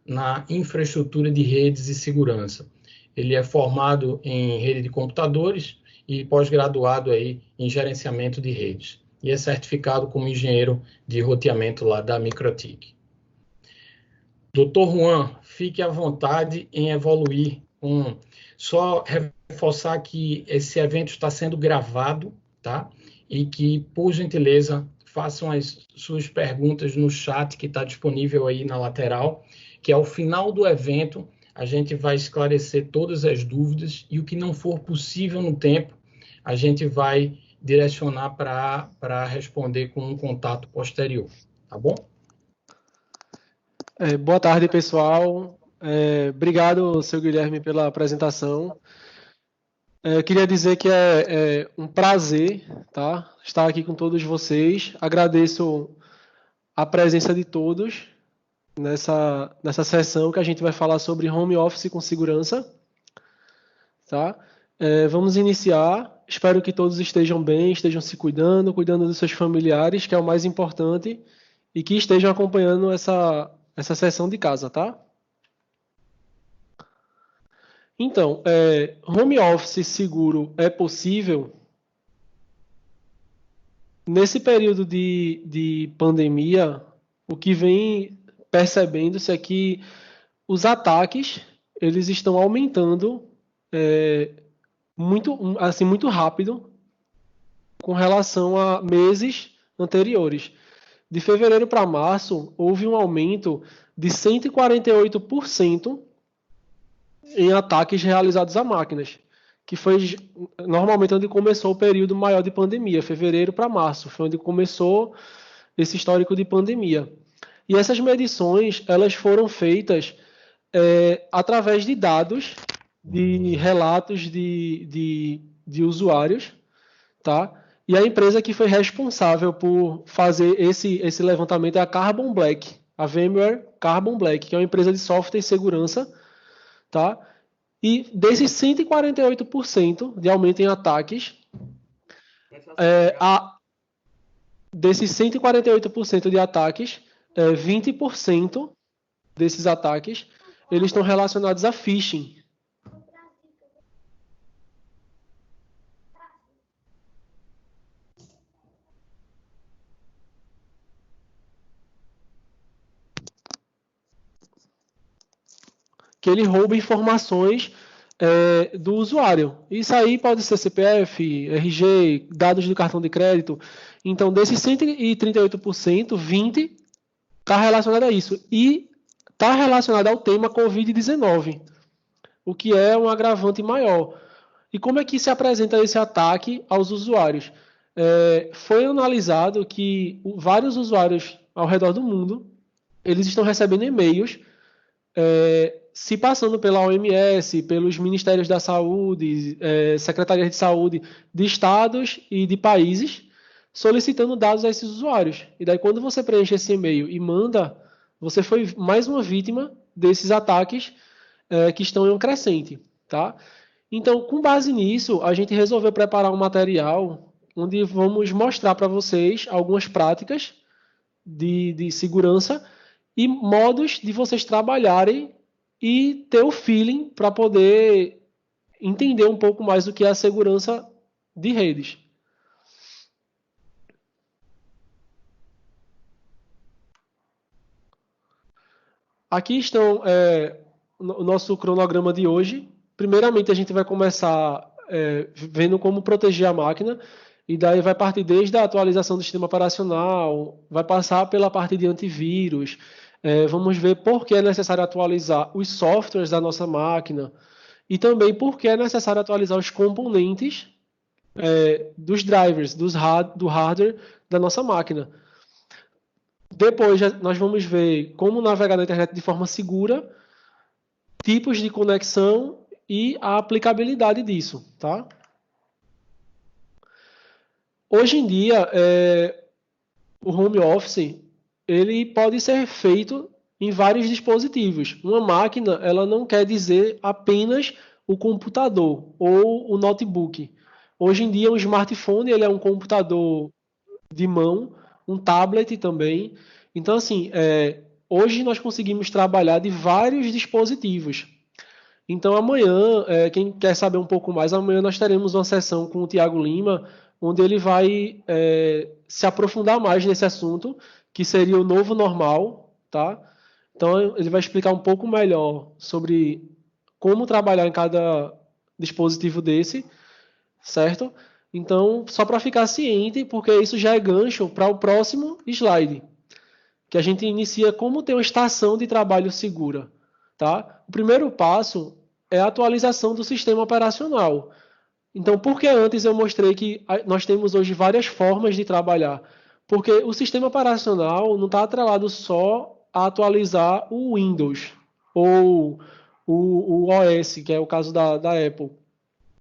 na infraestrutura de redes e segurança. Ele é formado em rede de computadores e pós-graduado aí em gerenciamento de redes. E é certificado como engenheiro de roteamento lá da Microtik. Doutor Juan, fique à vontade em evoluir. Só reforçar que esse evento está sendo gravado, tá? E que, por gentileza, façam as suas perguntas no chat que está disponível aí na lateral, que ao final do evento a gente vai esclarecer todas as dúvidas e o que não for possível no tempo, a gente vai direcionar para responder com um contato posterior, tá bom? Boa tarde, pessoal. Obrigado, seu Guilherme, pela apresentação. Queria dizer que é um prazer, tá, estar aqui com todos vocês. Agradeço a presença de todos nessa sessão que a gente vai falar sobre home office com segurança. Tá? Vamos iniciar. Espero que todos estejam bem, estejam se cuidando dos seus familiares, que é o mais importante, e que estejam acompanhando essa sessão de casa, tá? Então, home office seguro é possível? Nesse período de pandemia, o que vem percebendo-se é que os ataques eles estão aumentando muito rápido com relação a meses anteriores. De fevereiro para março, houve um aumento de 148% em ataques realizados a máquinas, que foi normalmente onde começou o período maior de pandemia, fevereiro para março, foi onde começou esse histórico de pandemia. E essas medições elas foram feitas através de dados, de relatos de usuários, tá? E a empresa que foi responsável por fazer esse levantamento é a Carbon Black, a VMware Carbon Black, que é uma empresa de software e segurança, tá? E desses 148% de aumento em ataques, desses 148% de ataques, 20% desses ataques, eles estão relacionados a phishing. Que ele rouba informações do usuário. Isso aí pode ser CPF, RG, dados do cartão de crédito. Então, desses 138%, 20% está relacionado a isso. E está relacionado ao tema Covid-19, o que é um agravante maior. E como é que se apresenta esse ataque aos usuários? Foi analisado que vários usuários ao redor do mundo, eles estão recebendo e-mails se passando pela OMS, pelos Ministérios da Saúde, Secretarias de Saúde de estados e de países, solicitando dados a esses usuários. E daí, quando você preenche esse e-mail e manda, você foi mais uma vítima desses ataques que estão em um crescente. Tá? Então, com base nisso, a gente resolveu preparar um material onde vamos mostrar para vocês algumas práticas de segurança e modos de vocês trabalharem e ter o feeling para poder entender um pouco mais do que é a segurança de redes. Aqui estão o nosso cronograma de hoje. Primeiramente, a gente vai começar vendo como proteger a máquina, e daí vai partir desde a atualização do sistema operacional, vai passar pela parte de antivírus, vamos ver por que é necessário atualizar os softwares da nossa máquina e também por que é necessário atualizar os componentes dos drivers, do hardware da nossa máquina. Depois nós vamos ver como navegar na internet de forma segura, tipos de conexão e a aplicabilidade disso. Tá? Hoje em dia, o home office ele pode ser feito em vários dispositivos. Uma máquina, ela não quer dizer apenas o computador ou o notebook. Hoje em dia, um smartphone ele é um computador de mão, um tablet também. Então, assim, hoje nós conseguimos trabalhar de vários dispositivos. Então, amanhã, quem quer saber um pouco mais, amanhã nós teremos uma sessão com o Thiago Lima, onde ele vai se aprofundar mais nesse assunto, que seria o novo normal, tá? Então, ele vai explicar um pouco melhor sobre como trabalhar em cada dispositivo desse, certo? Então, só para ficar ciente, porque isso já é gancho para o próximo slide, que a gente inicia como ter uma estação de trabalho segura, tá? O primeiro passo é a atualização do sistema operacional. Então, por que antes eu mostrei que nós temos hoje várias formas de trabalhar? Porque o sistema operacional não está atrelado só a atualizar o Windows ou o OS, que é o caso da Apple.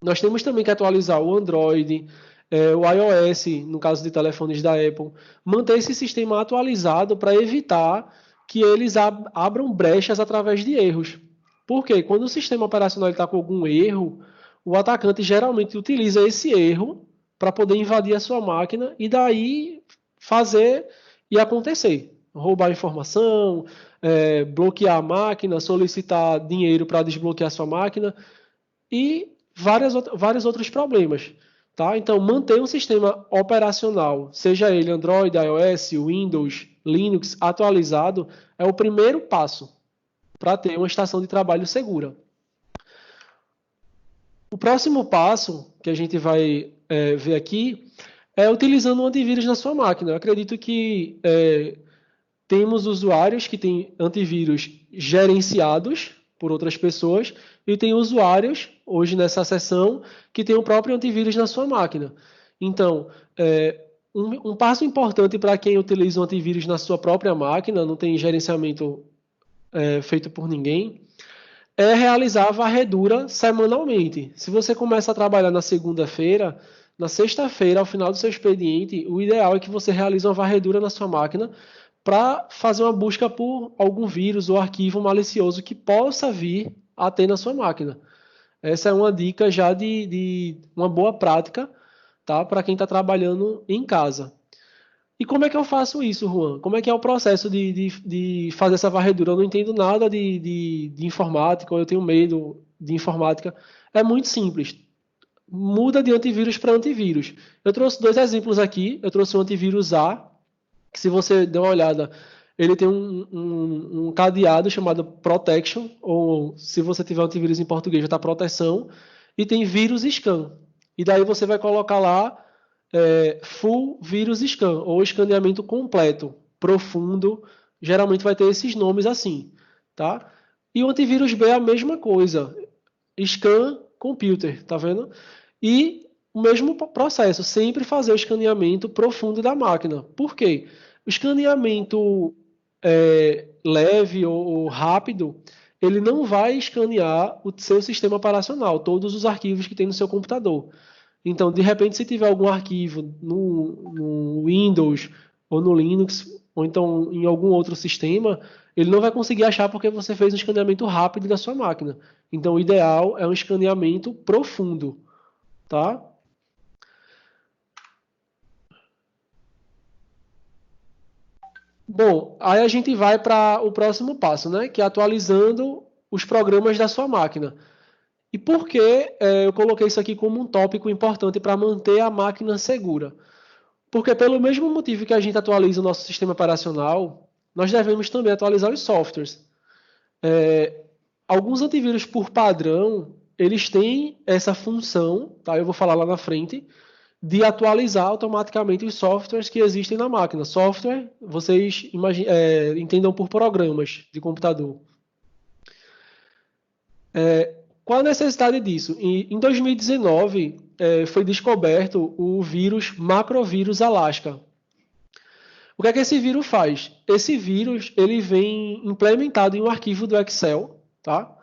Nós temos também que atualizar o Android, o iOS, no caso de telefones da Apple. Manter esse sistema atualizado para evitar que eles abram brechas através de erros. Por quê? Quando o sistema operacional está com algum erro, o atacante geralmente utiliza esse erro para poder invadir a sua máquina e daí fazer e acontecer. Roubar informação, bloquear a máquina, solicitar dinheiro para desbloquear a sua máquina e vários outros problemas. Tá? Então, manter um sistema operacional, seja ele Android, iOS, Windows, Linux, atualizado, é o primeiro passo para ter uma estação de trabalho segura. O próximo passo que a gente vai ver aqui é utilizando um antivírus na sua máquina. Eu acredito que temos usuários que têm antivírus gerenciados por outras pessoas e tem usuários, hoje nessa sessão, que tem o próprio antivírus na sua máquina. Então, um passo importante para quem utiliza um antivírus na sua própria máquina, não tem gerenciamento feito por ninguém, é realizar a varredura semanalmente. Se você começa a trabalhar na segunda-feira, na sexta-feira, ao final do seu expediente, o ideal é que você realize uma varredura na sua máquina para fazer uma busca por algum vírus ou arquivo malicioso que possa vir a ter na sua máquina. Essa é uma dica já de uma boa prática, tá? Para quem está trabalhando em casa. E como é que eu faço isso, Juan? Como é que é o processo de fazer essa varredura? Eu não entendo nada de informática, ou eu tenho medo de informática. É muito simples. Muda de antivírus para antivírus. Eu trouxe 2 exemplos aqui. Eu trouxe o antivírus A, que se você der uma olhada, ele tem um cadeado chamado Protection, ou se você tiver antivírus em português, já está proteção, e tem vírus scan. E daí você vai colocar lá full vírus scan, ou escaneamento completo, profundo, geralmente vai ter esses nomes assim, tá? E o antivírus B é a mesma coisa, scan computer, tá vendo? E o mesmo processo, sempre fazer o escaneamento profundo da máquina. Por quê? O escaneamento leve ou rápido, ele não vai escanear o seu sistema operacional, todos os arquivos que tem no seu computador. Então, de repente, se tiver algum arquivo no Windows ou no Linux, ou então em algum outro sistema, ele não vai conseguir achar porque você fez um escaneamento rápido da sua máquina. Então, o ideal é um escaneamento profundo, tá? Bom, aí a gente vai para o próximo passo, né? Que é atualizando os programas da sua máquina. E por que eu coloquei isso aqui como um tópico importante para manter a máquina segura? Porque pelo mesmo motivo que a gente atualiza o nosso sistema operacional, nós devemos também atualizar os softwares. Alguns antivírus por padrão, eles têm essa função, tá? Eu vou falar lá na frente, de atualizar automaticamente os softwares que existem na máquina. Software, vocês entendam por programas de computador. Qual a necessidade disso? Em 2019, foi descoberto o vírus macrovírus Alaska. O que é que esse vírus faz? Esse vírus ele vem implementado em um arquivo do Excel, tá?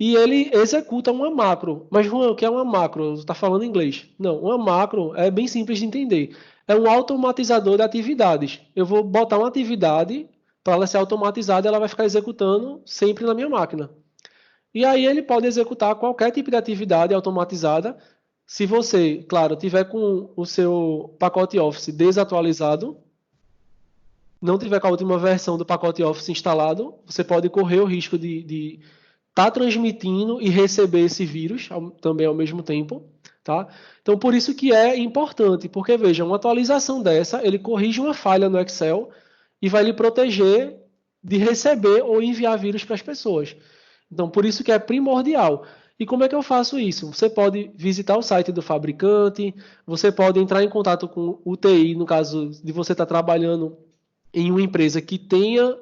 E ele executa uma macro. Mas, Juan, o que é uma macro? Você está falando em inglês. Não, uma macro é bem simples de entender. É um automatizador de atividades. Eu vou botar uma atividade, para ela ser automatizada, ela vai ficar executando sempre na minha máquina. E aí ele pode executar qualquer tipo de atividade automatizada. Se você, claro, tiver com o seu pacote Office desatualizado, não tiver com a última versão do pacote Office instalado, você pode correr o risco de estar transmitindo e receber esse vírus também ao mesmo tempo, tá? Então, por isso que é importante, porque, veja, uma atualização dessa, ele corrige uma falha no Excel e vai lhe proteger de receber ou enviar vírus para as pessoas. Então, por isso que é primordial. E como é que eu faço isso? Você pode visitar o site do fabricante, você pode entrar em contato com o TI, no caso de você estar trabalhando em uma empresa que tenha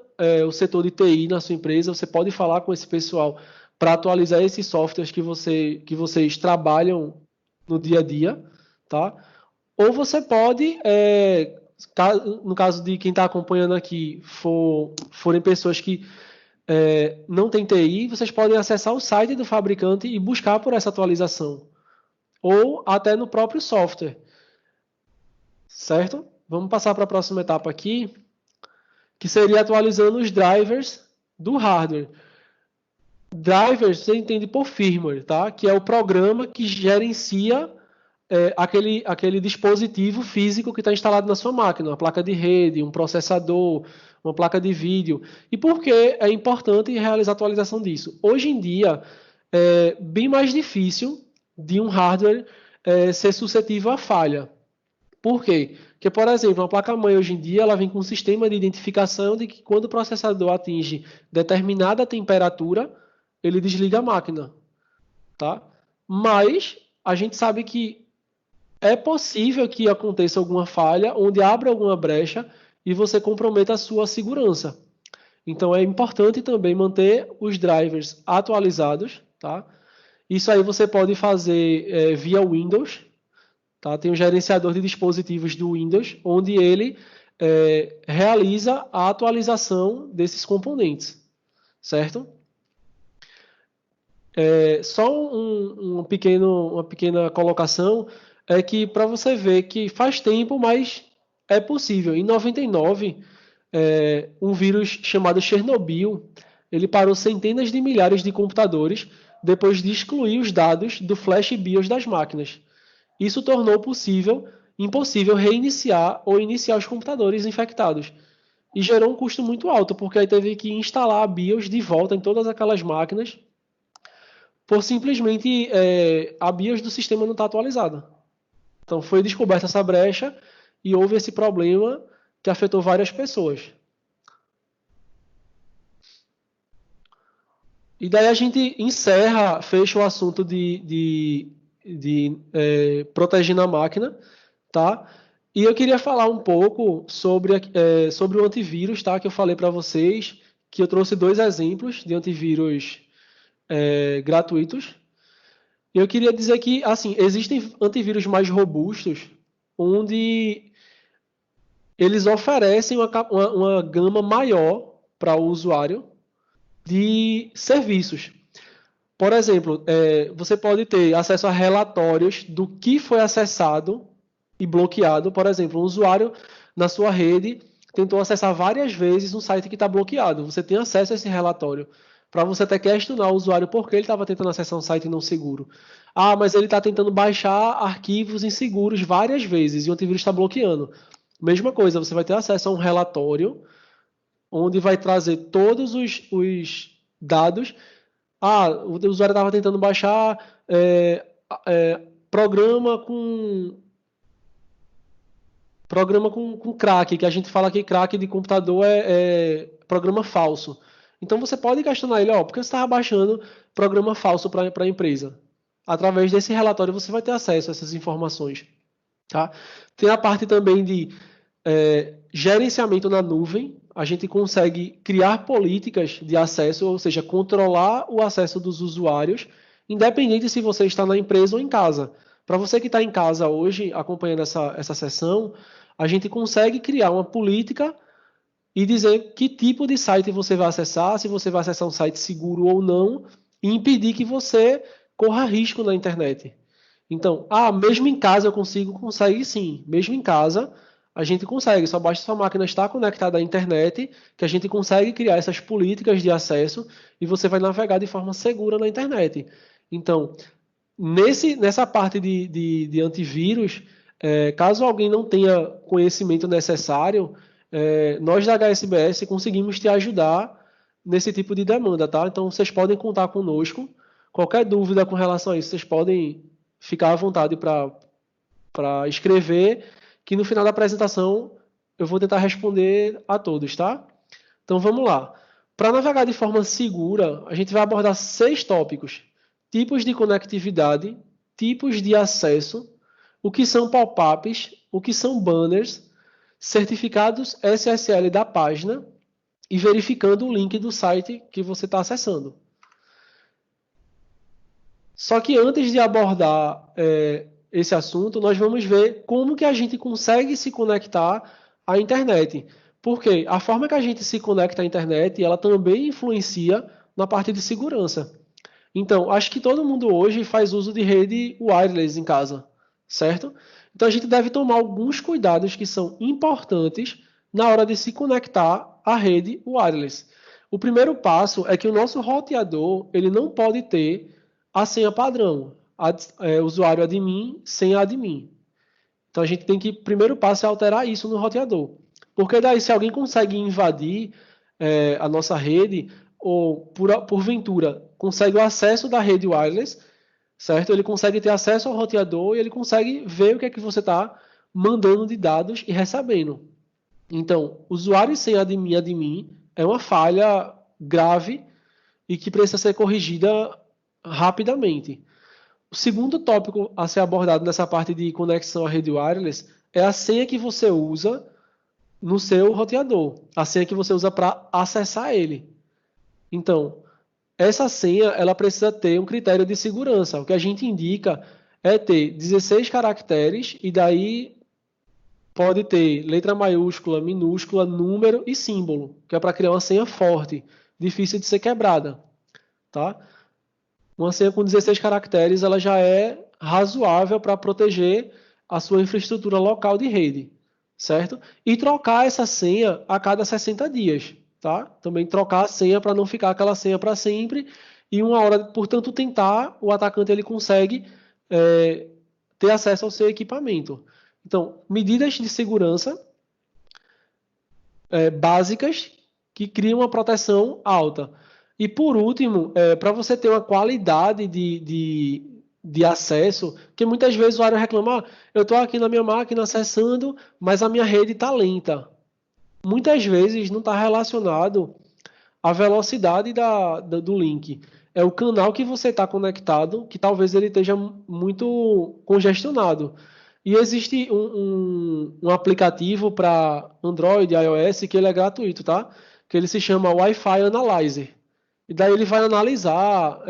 o setor de TI na sua empresa, você pode falar com esse pessoal para atualizar esses softwares que vocês trabalham no dia a dia, tá? Ou você pode, no caso de quem está acompanhando aqui, forem pessoas que não têm TI, vocês podem acessar o site do fabricante e buscar por essa atualização. Ou até no próprio software. Certo? Vamos passar para a próxima etapa aqui, que seria atualizando os drivers do hardware. Drivers você entende por firmware, tá? Que é o programa que gerencia aquele dispositivo físico que está instalado na sua máquina, uma placa de rede, um processador, uma placa de vídeo. E por que é importante realizar a atualização disso? Hoje em dia, é bem mais difícil de um hardware ser suscetível a falha. Por quê? Porque, por exemplo, uma placa-mãe hoje em dia ela vem com um sistema de identificação de que quando o processador atinge determinada temperatura, ele desliga a máquina, tá? Mas a gente sabe que é possível que aconteça alguma falha, onde abra alguma brecha e você comprometa a sua segurança. Então é importante também manter os drivers atualizados, tá? Isso aí você pode fazer via Windows, tá? Tem um gerenciador de dispositivos do Windows, onde ele realiza a atualização desses componentes, certo? Só uma pequena colocação é que para você ver que faz tempo, mas é possível. Em 99, um vírus chamado Chernobyl, ele parou centenas de milhares de computadores depois de excluir os dados do flash BIOS das máquinas. Isso tornou impossível reiniciar ou iniciar os computadores infectados. E gerou um custo muito alto, porque aí teve que instalar a BIOS de volta em todas aquelas máquinas, por simplesmente a BIOS do sistema não estar atualizada. Então foi descoberta essa brecha e houve esse problema que afetou várias pessoas. E daí a gente fecha o assunto de protegendo a máquina, tá? E eu queria falar um pouco sobre o antivírus, tá? Que eu falei para vocês, que eu trouxe 2 exemplos de antivírus gratuitos. Eu queria dizer que, assim, existem antivírus mais robustos, onde eles oferecem uma gama maior para o usuário de serviços. Por exemplo, você pode ter acesso a relatórios do que foi acessado e bloqueado. Por exemplo, um usuário na sua rede tentou acessar várias vezes um site que está bloqueado. Você tem acesso a esse relatório para você até questionar o usuário por que ele estava tentando acessar um site não seguro. Ah, mas ele está tentando baixar arquivos inseguros várias vezes e o antivírus está bloqueando. Mesma coisa, você vai ter acesso a um relatório onde vai trazer todos os dados. Ah, o usuário estava tentando baixar programa com crack, que a gente fala que crack de computador é programa falso. Então você pode questionar ele, por que você estava baixando programa falso para a empresa? Através desse relatório você vai ter acesso a essas informações. Tá? Tem a parte também de gerenciamento na nuvem. A gente consegue criar políticas de acesso, ou seja, controlar o acesso dos usuários, independente se você está na empresa ou em casa. Para você que está em casa hoje, acompanhando essa sessão, a gente consegue criar uma política e dizer que tipo de site você vai acessar, se você vai acessar um site seguro ou não, e impedir que você corra risco na internet. Então, mesmo em casa eu consegue sim. Mesmo em casa, a gente consegue. Só basta sua máquina estar conectada à internet, que a gente consegue criar essas políticas de acesso e você vai navegar de forma segura na internet. Então, nessa parte de antivírus, caso alguém não tenha conhecimento necessário, nós da HSBS conseguimos te ajudar nesse tipo de demanda, tá? Então, vocês podem contar conosco. Qualquer dúvida com relação a isso, vocês podem ficar à vontade para escrever, que no final da apresentação eu vou tentar responder a todos, tá? Então, vamos lá. Para navegar de forma segura, a gente vai abordar 6 tópicos. Tipos de conectividade, tipos de acesso, o que são pop-ups, o que são banners, certificados SSL da página e verificando o link do site que você está acessando. Só que antes de abordar esse assunto, nós vamos ver como que a gente consegue se conectar à internet. Porque a forma que a gente se conecta à internet, ela também influencia na parte de segurança. Então, acho que todo mundo hoje faz uso de rede wireless em casa, certo? Então, a gente deve tomar alguns cuidados que são importantes na hora de se conectar à rede wireless. O primeiro passo é que o nosso roteador ele não pode ter a senha padrão, usuário admin, senha admin. Então, a gente tem que, primeiro passo é alterar isso no roteador. Porque daí, se alguém consegue invadir a nossa rede, ou porventura consegue o acesso da rede wireless, certo? Ele consegue ter acesso ao roteador e ele consegue ver o que é que você está mandando de dados e recebendo. Então, usuário sem admin é uma falha grave e que precisa ser corrigida rapidamente. O segundo tópico a ser abordado nessa parte de conexão à rede wireless é a senha que você usa no seu roteador, a senha que você usa para acessar ele. Então, essa senha ela precisa ter um critério de segurança. O que a gente indica é ter 16 caracteres e daí pode ter letra maiúscula, minúscula, número e símbolo, que é para criar uma senha forte, difícil de ser quebrada. Tá? Uma senha com 16 caracteres ela já é razoável para proteger a sua infraestrutura local de rede, certo? E trocar essa senha a cada 60 dias. Tá? Também trocar a senha para não ficar aquela senha para sempre e uma hora, portanto, tentar, o atacante ele consegue ter acesso ao seu equipamento. Então, medidas de segurança básicas que criam uma proteção alta. E por último, para você ter uma qualidade de acesso, porque muitas vezes o usuário reclama, eu estou aqui na minha máquina acessando, mas a minha rede está lenta. Muitas vezes não está relacionado à velocidade do link. É o canal que você está conectado, que talvez ele esteja muito congestionado. E existe um aplicativo para Android e iOS que ele é gratuito, tá? Que ele se chama Wi-Fi Analyzer. E daí ele vai analisar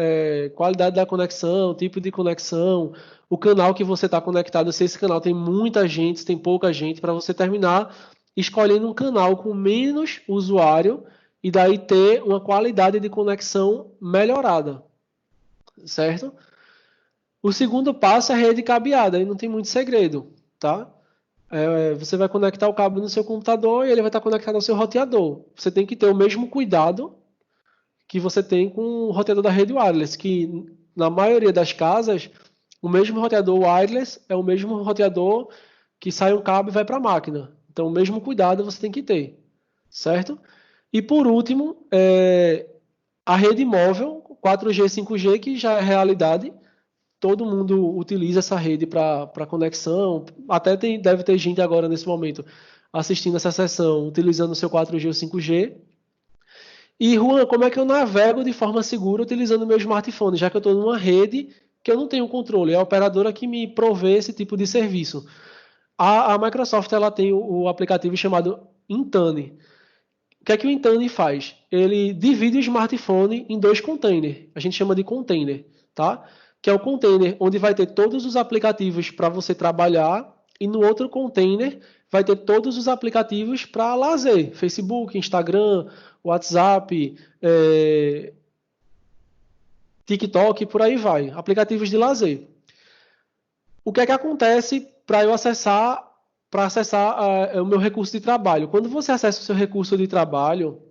qualidade da conexão, tipo de conexão, o canal que você está conectado, se esse canal tem muita gente, se tem pouca gente, para você terminar escolhendo um canal com menos usuário e daí ter uma qualidade de conexão melhorada, certo? O segundo passo é a rede cabeada, aí não tem muito segredo, tá? Você vai conectar o cabo no seu computador e ele vai estar conectado ao seu roteador. Você tem que ter o mesmo cuidado que você tem com o roteador da rede wireless, que na maioria das casas, o mesmo roteador wireless é o mesmo roteador que sai um cabo e vai para a máquina. Então, o mesmo cuidado você tem que ter, certo? E por último, a rede móvel, 4G, 5G, que já é realidade. Todo mundo utiliza essa rede para conexão. Até deve ter gente agora, nesse momento, assistindo essa sessão, utilizando o seu 4G ou 5G. E, Juan, como é que eu navego de forma segura utilizando o meu smartphone, já que eu estou numa rede que eu não tenho controle? É a operadora que me provê esse tipo de serviço. A Microsoft ela tem o aplicativo chamado Intune. O que é que o Intune faz? Ele divide o smartphone em 2 containers. A gente chama de container, tá? Que é o container onde vai ter todos os aplicativos para você trabalhar e no outro container vai ter todos os aplicativos para lazer. Facebook, Instagram, WhatsApp, TikTok, por aí vai. Aplicativos de lazer. O que é que acontece para eu acessar o meu recurso de trabalho? Quando você acessa o seu recurso de trabalho,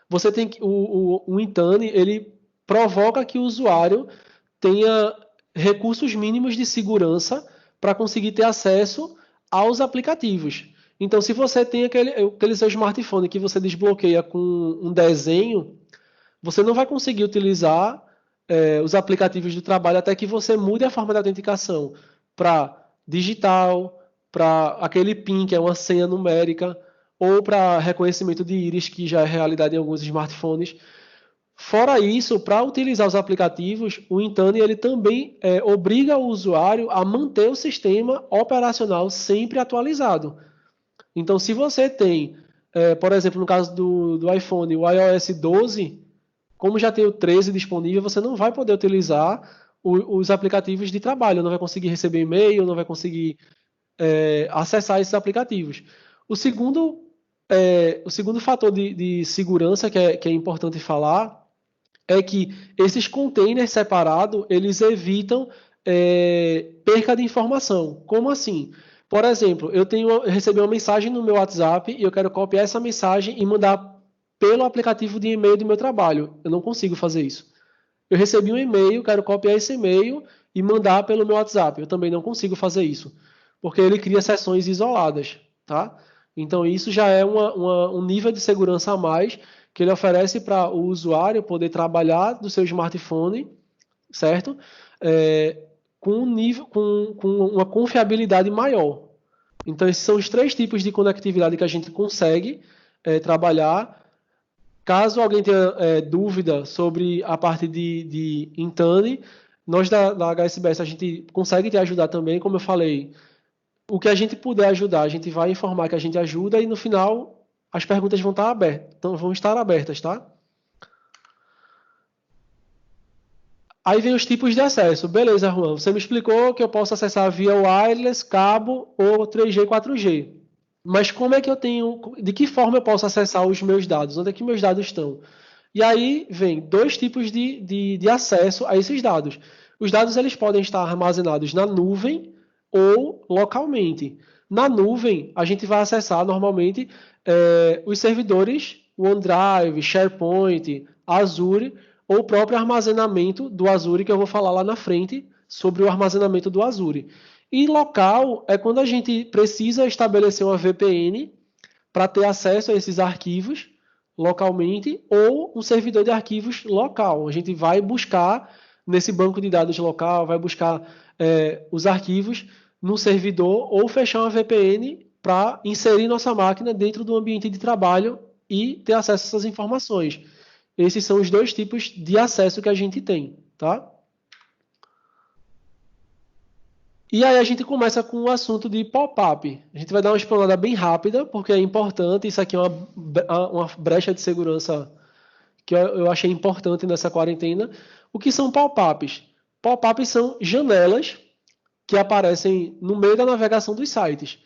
você tem que o Intune, ele provoca que o usuário tenha recursos mínimos de segurança para conseguir ter acesso aos aplicativos. Então, se você tem aquele seu smartphone que você desbloqueia com um desenho, você não vai conseguir utilizar os aplicativos do trabalho até que você mude a forma de autenticação para digital, para aquele PIN, que é uma senha numérica, ou para reconhecimento de íris, que já é realidade em alguns smartphones. Fora isso, para utilizar os aplicativos, o Intune ele também obriga o usuário a manter o sistema operacional sempre atualizado. Então, se você tem, por exemplo, no caso do iPhone, o iOS 12, como já tem o 13 disponível, você não vai poder utilizar os aplicativos de trabalho, não vai conseguir receber e-mail, não vai conseguir acessar esses aplicativos. O segundo fator de segurança que é importante falar é que esses containers separados, eles evitam perca de informação. Como assim? Por exemplo, eu recebi uma mensagem no meu WhatsApp e eu quero copiar essa mensagem e mandar pelo aplicativo de e-mail do meu trabalho. Eu não consigo fazer isso. Eu recebi um e-mail, quero copiar esse e-mail e mandar pelo meu WhatsApp. Eu também não consigo fazer isso, porque ele cria sessões isoladas, tá? Então isso já é um nível de segurança a mais que ele oferece para o usuário poder trabalhar do seu smartphone, certo? Com uma confiabilidade maior. Então esses são os 3 tipos de conectividade que a gente consegue trabalhar. Caso alguém tenha dúvida sobre a parte de Intune, nós da HSBS a gente consegue te ajudar também, como eu falei. O que a gente puder ajudar, a gente vai informar que a gente ajuda e no final as perguntas vão estar abertas, então vão estar abertas, tá? Aí vem os tipos de acesso. Beleza, Juan, você me explicou que eu posso acessar via wireless, cabo ou 3G, 4G. Mas como é que eu tenho, de que forma eu posso acessar os meus dados? Onde é que meus dados estão? E aí vem 2 tipos de acesso a esses dados. Os dados eles podem estar armazenados na nuvem ou localmente. Na nuvem, a gente vai acessar normalmente os servidores OneDrive, SharePoint, Azure, ou o próprio armazenamento do Azure, que eu vou falar lá na frente sobre o armazenamento do Azure. E local é quando a gente precisa estabelecer uma VPN para ter acesso a esses arquivos localmente ou um servidor de arquivos local. A gente vai buscar nesse banco de dados local, vai buscar os arquivos no servidor ou fechar uma VPN para inserir nossa máquina dentro do ambiente de trabalho e ter acesso a essas informações. Esses são os 2 tipos de acesso que a gente tem, tá? E aí a gente começa com o assunto de pop-up. A gente vai dar uma explanada bem rápida, porque é importante, isso aqui é uma brecha de segurança que eu achei importante nessa quarentena. O que são pop-ups? Pop-ups são janelas que aparecem no meio da navegação dos sites.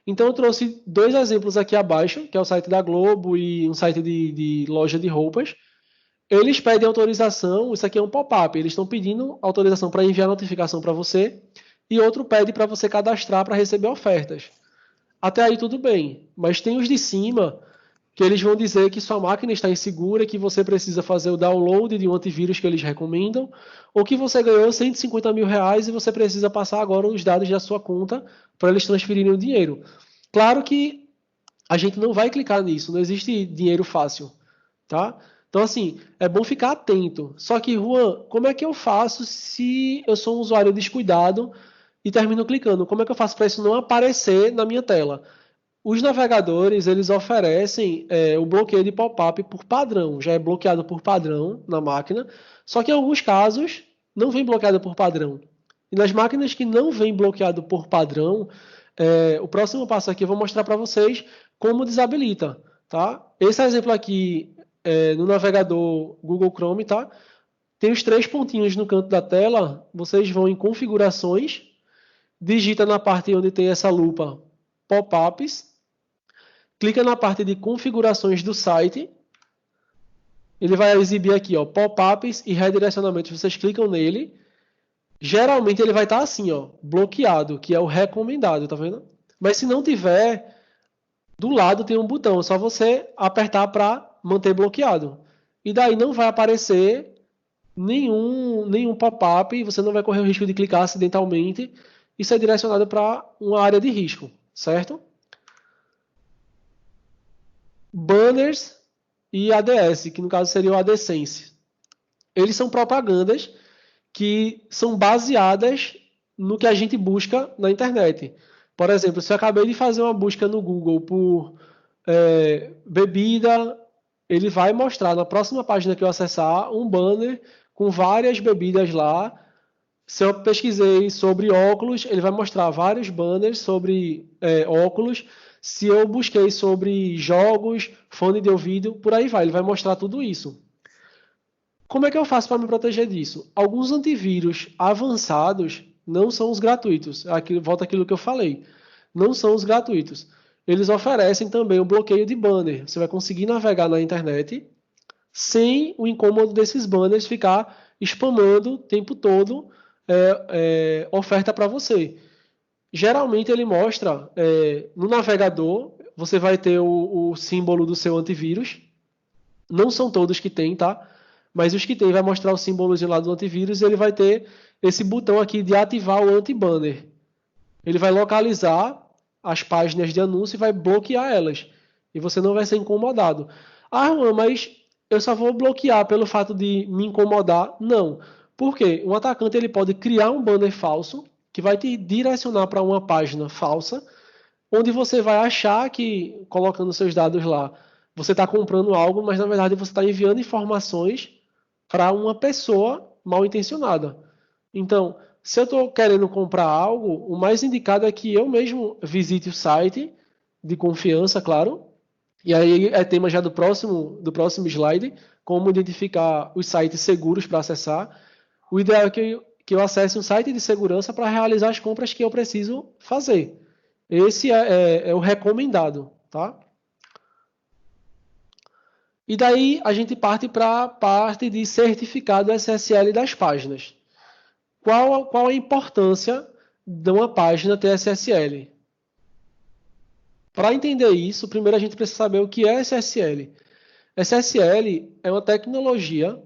Então eu trouxe 2 exemplos aqui abaixo, que é o site da Globo e um site de loja de roupas. Eles pedem autorização, isso aqui é um pop-up, eles estão pedindo autorização para enviar notificação para você, e outro pede para você cadastrar para receber ofertas. Até aí tudo bem, mas tem os de cima que eles vão dizer que sua máquina está insegura, que você precisa fazer o download de um antivírus que eles recomendam, ou que você ganhou 150 mil reais e você precisa passar agora os dados da sua conta para eles transferirem o dinheiro. Claro que a gente não vai clicar nisso, não existe dinheiro fácil, tá? Então, assim, é bom ficar atento. Só que, Juan, como é que eu faço se eu sou um usuário descuidado e termino clicando? Como é que eu faço para isso não aparecer na minha tela? Os navegadores, eles oferecem o bloqueio de pop-up por padrão. Já é bloqueado por padrão na máquina. Só que em alguns casos, não vem bloqueado por padrão. E nas máquinas que não vem bloqueado por padrão, o próximo passo aqui eu vou mostrar para vocês como desabilita. Tá? Esse exemplo aqui no navegador Google Chrome, tá? Tem os 3 pontinhos no canto da tela. Vocês vão em configurações, digita na parte onde tem essa lupa pop-ups, clica na parte de configurações do site. Ele vai exibir aqui, ó, pop-ups e redirecionamentos. Vocês clicam nele. Geralmente ele vai estar assim, ó, bloqueado, que é o recomendado, tá vendo? Mas se não tiver, do lado tem um botão, é só você apertar para manter bloqueado. E daí não vai aparecer nenhum pop-up e você não vai correr o risco de clicar acidentalmente. Isso é direcionado para uma área de risco, certo? banners e ADS, que no caso seria o AdSense. Eles são propagandas que são baseadas no que a gente busca na internet. Por exemplo, se eu acabei de fazer uma busca no Google por bebida, ele vai mostrar na próxima página que eu acessar um banner com várias bebidas lá. Se eu pesquisei sobre óculos, ele vai mostrar vários banners sobre óculos. Se eu busquei sobre jogos, fone de ouvido, por aí vai, ele vai mostrar tudo isso. Como é que eu faço para me proteger disso? Alguns antivírus avançados não são os gratuitos. Aqui, volta aquilo que eu falei. Não são os gratuitos. Eles oferecem também o bloqueio de banner. Você vai conseguir navegar na internet sem o incômodo desses banners ficar spamando o tempo todo oferta para você. Geralmente ele mostra no navegador, você vai ter o símbolo do seu antivírus. Não são todos que tem, tá? Mas os que tem vai mostrar o símbolozinho lá do antivírus e ele vai ter esse botão aqui de ativar o anti-banner. Ele vai localizar as páginas de anúncio e vai bloquear elas. E você não vai ser incomodado. Ah, Juan, mas eu só vou bloquear pelo fato de me incomodar? Não. Por quê? Um atacante ele pode criar um banner falso que vai te direcionar para uma página falsa, onde você vai achar que, colocando seus dados lá, você está comprando algo, mas na verdade você está enviando informações para uma pessoa mal intencionada. Então, se eu estou querendo comprar algo, o mais indicado é que eu mesmo visite o site de confiança, claro. E aí é tema já do próximo slide, como identificar os sites seguros para acessar. O ideal é que eu acesse um site de segurança para realizar as compras que eu preciso fazer. Esse é o recomendado, tá? E daí a gente parte para a parte de certificado SSL das páginas. Qual a importância de uma página ter SSL? Para entender isso, primeiro a gente precisa saber o que é SSL. SSL é uma tecnologia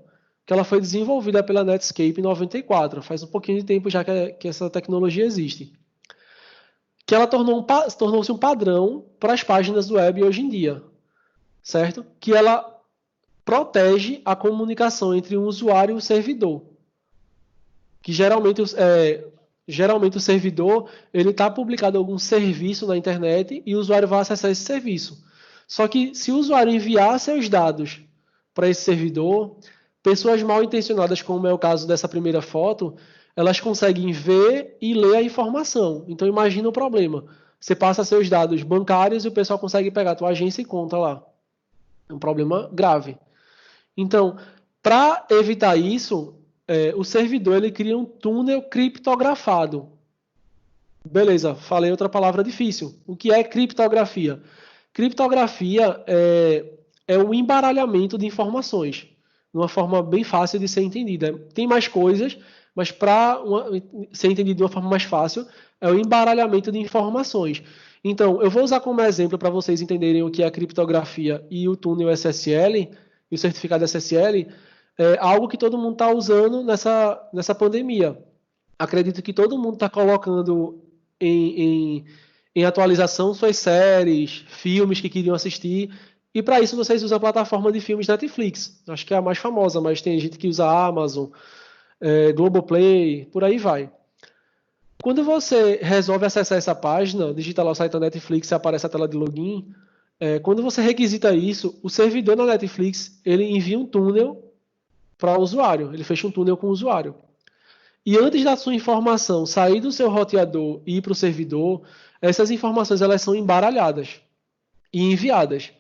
que ela foi desenvolvida pela Netscape em 94. Faz um pouquinho de tempo já que essa tecnologia existe. Que ela tornou-se um padrão para as páginas web hoje em dia. Certo? Que ela protege a comunicação entre um usuário e um servidor. Que geralmente o servidor ele está publicado algum serviço na internet e o usuário vai acessar esse serviço. Só que se o usuário enviar seus dados para esse servidor, pessoas mal intencionadas, como é o caso dessa primeira foto, elas conseguem ver e ler a informação. Então imagina o problema. Você passa seus dados bancários e o pessoal consegue pegar a tua agência e conta lá. É um problema grave. Então, para evitar isso, o servidor ele cria um túnel criptografado. Beleza, falei outra palavra difícil. O que é criptografia? Criptografia é o embaralhamento de informações, de uma forma bem fácil de ser entendida. Tem mais coisas, mas para ser entendido de uma forma mais fácil, é o embaralhamento de informações. Então, eu vou usar como exemplo para vocês entenderem o que é a criptografia e o túnel SSL, e o certificado SSL, algo que todo mundo está usando nessa pandemia. Acredito que todo mundo está colocando em atualização suas séries, filmes que queriam assistir, e para isso vocês usam a plataforma de filmes Netflix. Acho que é a mais famosa, mas tem gente que usa a Amazon, Globoplay, por aí vai. Quando você resolve acessar essa página, digita lá o site da Netflix e aparece a tela de login. Quando você requisita isso, o servidor da Netflix ele envia um túnel para o usuário. Ele fecha um túnel com o usuário. E antes da sua informação sair do seu roteador e ir para o servidor, essas informações elas são embaralhadas e enviadas.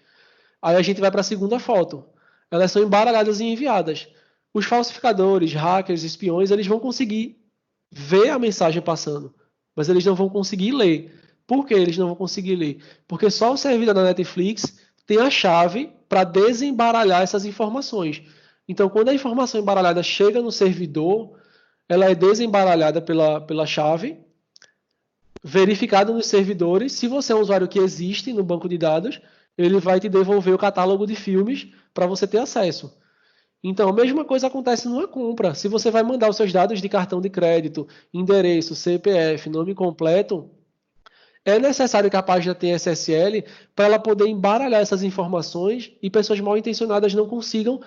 Aí a gente vai para a segunda foto. Elas são embaralhadas e enviadas. Os falsificadores, hackers, espiões, eles vão conseguir ver a mensagem passando, mas eles não vão conseguir ler. Por que eles não vão conseguir ler? Porque só o servidor da Netflix tem a chave para desembaralhar essas informações. Então, quando a informação embaralhada chega no servidor, ela é desembaralhada pela chave, verificada nos servidores. Se você é um usuário que existe no banco de dados, ele vai te devolver o catálogo de filmes para você ter acesso. Então, a mesma coisa acontece numa compra. Se você vai mandar os seus dados de cartão de crédito, endereço, CPF, nome completo, É necessário que a página tenha SSL para ela poder embaralhar essas informações e pessoas mal intencionadas não consigam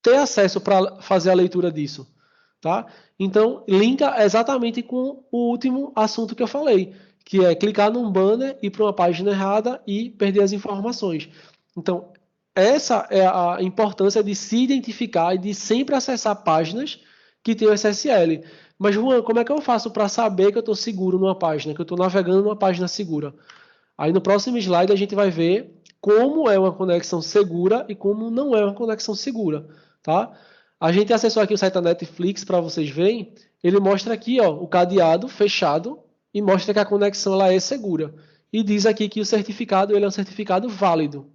ter acesso para fazer a leitura disso, tá? Então, linka exatamente com o último assunto que eu falei, que é clicar num banner, ir para uma página errada e perder as informações. Então, essa é a importância de se identificar e de sempre acessar páginas que tenham SSL. Mas, Juan, como é que eu faço para saber que eu estou seguro numa página, que eu estou navegando numa página segura? Aí no próximo slide a gente vai ver como é uma conexão segura e como não é uma conexão segura, tá? A gente acessou aqui o site da Netflix para vocês verem. Ele mostra aqui, ó, o cadeado fechado e mostra que a conexão ela é segura. E diz aqui que o certificado ele é um certificado válido.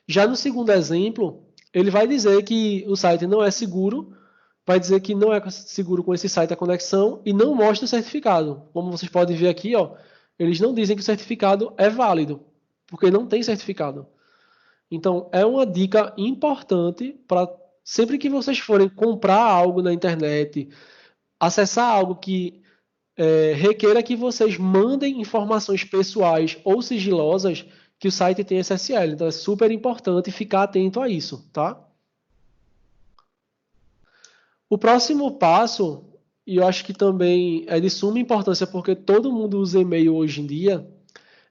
Já no segundo exemplo, ele vai dizer que o site não é seguro, vai dizer que não é seguro com esse site a conexão e não mostra o certificado. Como vocês podem ver aqui, ó, eles não dizem que o certificado é válido, porque não tem certificado. Então, é uma dica importante para sempre que vocês forem comprar algo na internet, acessar algo que requeira que vocês mandem informações pessoais ou sigilosas, que o site tem SSL. Então, é super importante ficar atento a isso, tá? O próximo passo, e eu acho que também é de suma importância porque todo mundo usa e-mail hoje em dia,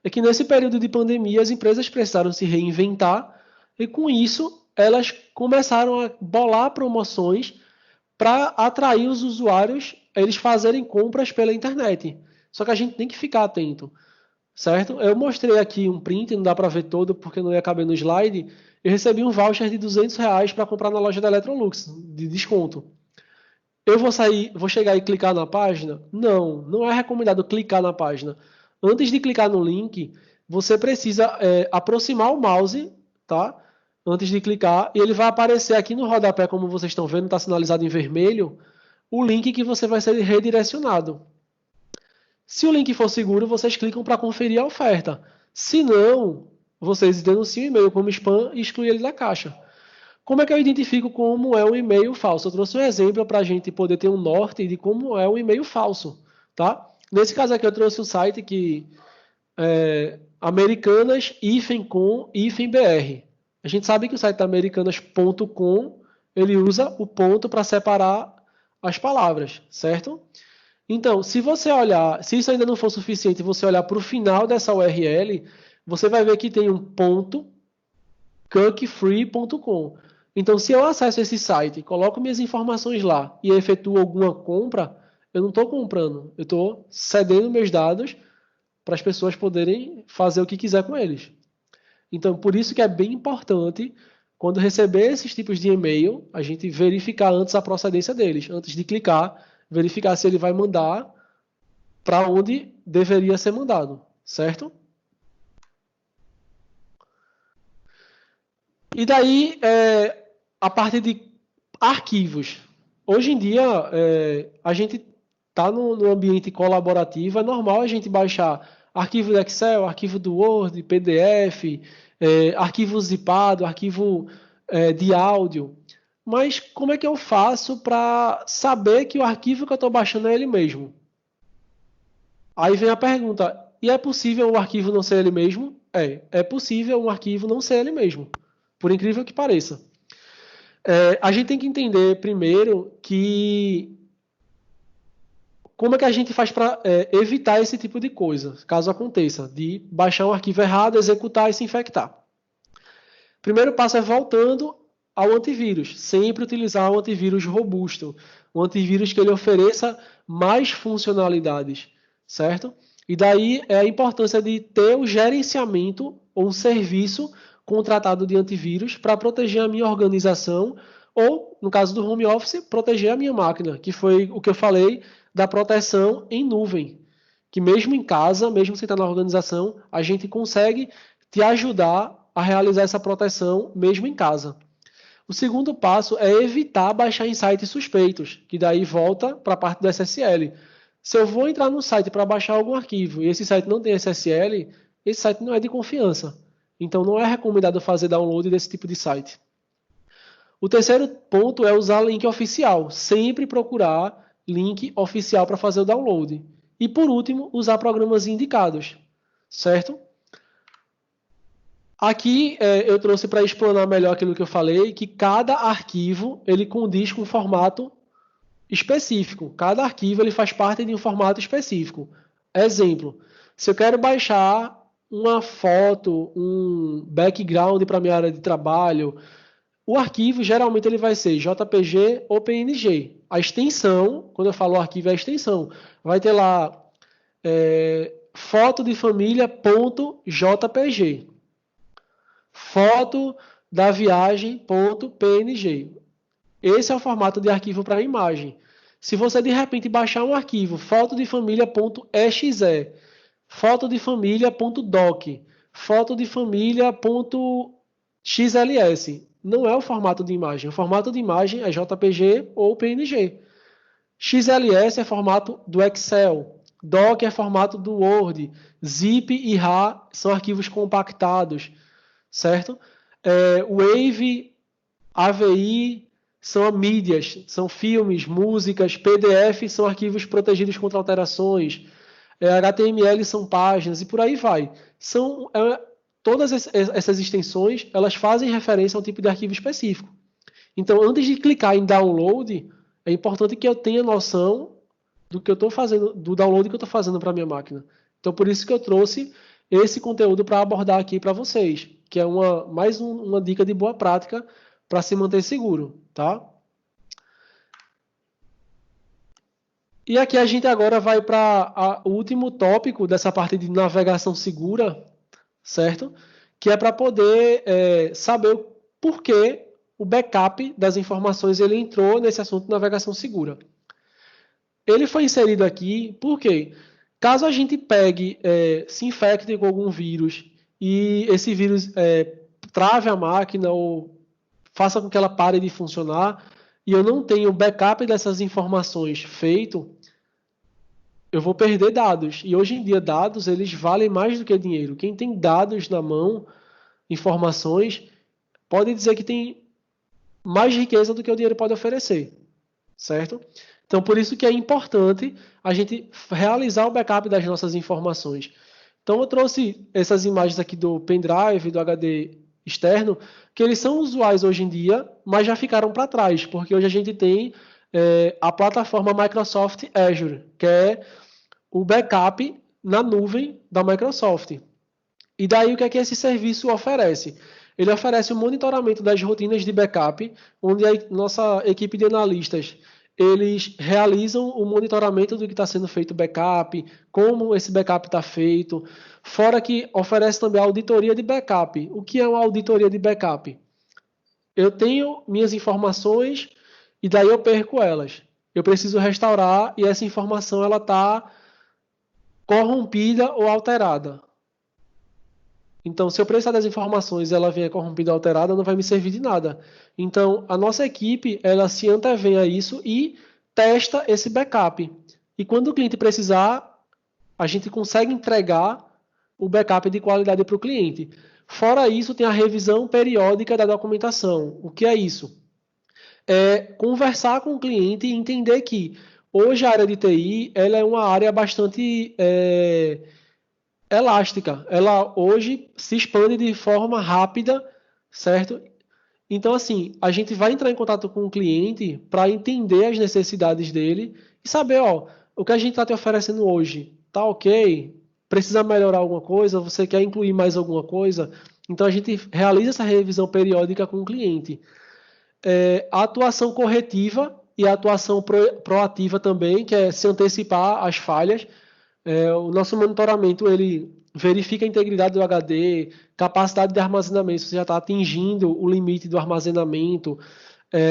é que nesse período de pandemia as empresas precisaram se reinventar e com isso elas começaram a bolar promoções para atrair os usuários a eles fazerem compras pela internet. Só que a gente tem que ficar atento, certo? Eu mostrei aqui um print, não dá para ver todo porque não ia caber no slide. Eu recebi um voucher de R$ 200 para comprar na loja da Electrolux, de desconto. Eu vou chegar e clicar na página? Não, não é recomendado clicar na página. Antes de clicar no link, você precisa aproximar o mouse, tá? Antes de clicar, e ele vai aparecer aqui no rodapé, como vocês estão vendo, está sinalizado em vermelho, o link que você vai ser redirecionado. Se o link for seguro, vocês clicam para conferir a oferta. Se não, vocês denunciam o e-mail como spam e excluem ele da caixa. Como é que eu identifico como é um e-mail falso? Eu trouxe um exemplo para a gente poder ter um norte de como é um e-mail falso, tá? Nesse caso aqui eu trouxe um site que é americanas-com-br. A gente sabe que o site da americanas.com ele usa o ponto para separar as palavras, certo? Então, se você olhar, se isso ainda não for suficiente, você olhar para o final dessa URL, você vai ver que tem um ponto cookfree.com. Então, se eu acesso esse site, coloco minhas informações lá e efetuo alguma compra, eu não estou comprando, eu estou cedendo meus dados para as pessoas poderem fazer o que quiser com eles. Então, por isso que é bem importante, quando receber esses tipos de e-mail, a gente verificar antes a procedência deles, antes de clicar, verificar se ele vai mandar para onde deveria ser mandado, certo? E daí, a parte de arquivos. Hoje em dia, a gente está no ambiente colaborativo, é normal a gente baixar arquivo do Excel, arquivo do Word, PDF, arquivo zipado, arquivo de áudio. Mas como é que eu faço para saber que o arquivo que eu estou baixando é ele mesmo? Aí vem a pergunta, e é possível um arquivo não ser ele mesmo? É possível um arquivo não ser ele mesmo, por incrível que pareça. A gente tem que entender primeiro que como é que a gente faz para evitar esse tipo de coisa, caso aconteça, de baixar um arquivo errado, executar e se infectar. Primeiro passo é voltando ao antivírus, sempre utilizar um antivírus robusto, um antivírus que ele ofereça mais funcionalidades, certo? E daí é a importância de ter o gerenciamento ou um serviço contratado de antivírus para proteger a minha organização ou, no caso do home office, proteger a minha máquina, que foi o que eu falei da proteção em nuvem, que mesmo em casa, mesmo sem estar na organização, a gente consegue te ajudar a realizar essa proteção mesmo em casa. O segundo passo é evitar baixar em sites suspeitos, que daí volta para a parte do SSL. Se eu vou entrar no site para baixar algum arquivo e esse site não tem SSL, esse site não é de confiança. Então não é recomendado fazer download desse tipo de site. O terceiro ponto é usar link oficial. Sempre procurar link oficial para fazer o download. E, por último, usar programas indicados, certo? Aqui eu trouxe para explanar melhor aquilo que eu falei, que cada arquivo ele condiz com um formato específico. Cada arquivo ele faz parte de um formato específico. Exemplo, se eu quero baixar uma foto, um background para minha área de trabalho, o arquivo geralmente ele vai ser JPG ou PNG. A extensão, quando eu falo arquivo, é a extensão. Vai ter lá foto de família.jpg. Foto da viagem.png. Esse é o formato de arquivo para imagem. Se você de repente baixar um arquivo, foto de família.exe, foto de família.doc, foto de família.xls, não é o formato de imagem. O formato de imagem é JPG ou PNG. XLS é formato do Excel. Doc é formato do Word. Zip e RAR são arquivos compactados, certo? Wave, AVI são mídias, são filmes, músicas. PDF são arquivos protegidos contra alterações. HTML são páginas e por aí vai. Todas essas extensões, elas fazem referência a um tipo de arquivo específico. Então, antes de clicar em download, é importante que eu tenha noção do que eu estou fazendo, do download que eu estou fazendo para a minha máquina. Então, por isso que eu trouxe esse conteúdo para abordar aqui para vocês, que é mais uma dica de boa prática para se manter seguro, tá? E aqui a gente agora vai para o último tópico dessa parte de navegação segura, certo? Que é para poder saber o porquê o backup das informações ele entrou nesse assunto de navegação segura. Ele foi inserido aqui porque, caso a gente pegue, se infecte com algum vírus e esse vírus trave a máquina ou faça com que ela pare de funcionar e eu não tenho o backup dessas informações feito, eu vou perder dados. E hoje em dia dados eles valem mais do que dinheiro. Quem tem dados na mão, informações, pode dizer que tem mais riqueza do que o dinheiro pode oferecer, certo? Então, por isso que é importante a gente realizar o backup das nossas informações. Então, eu trouxe essas imagens aqui do pendrive, do HD externo, que eles são usuais hoje em dia, mas já ficaram para trás, porque hoje a gente tem a plataforma Microsoft Azure, que é o backup na nuvem da Microsoft. E daí o que é que esse serviço oferece? Ele oferece o monitoramento das rotinas de backup, onde a nossa equipe de analistas eles realizam o monitoramento do que está sendo feito backup, como esse backup está feito, fora que oferece também a auditoria de backup. O que é uma auditoria de backup? Eu tenho minhas informações e daí eu perco elas. Eu preciso restaurar e essa informação ela está corrompida ou alterada. Então, se eu precisar das informações e ela vier corrompida ou alterada, não vai me servir de nada. Então, a nossa equipe, ela se antevém a isso e testa esse backup. E quando o cliente precisar, a gente consegue entregar o backup de qualidade para o cliente. Fora isso, tem a revisão periódica da documentação. O que é isso? É conversar com o cliente e entender que hoje a área de TI ela é uma área bastante elástica. Ela hoje se expande de forma rápida, certo? Então, assim, a gente vai entrar em contato com o cliente para entender as necessidades dele e saber, o que a gente está te oferecendo hoje tá ok? Precisa melhorar alguma coisa? Você quer incluir mais alguma coisa? Então, a gente realiza essa revisão periódica com o cliente. A atuação corretiva e a atuação proativa também, que é se antecipar às falhas. O nosso monitoramento ele verifica a integridade do HD, capacidade de armazenamento, se já está atingindo o limite do armazenamento,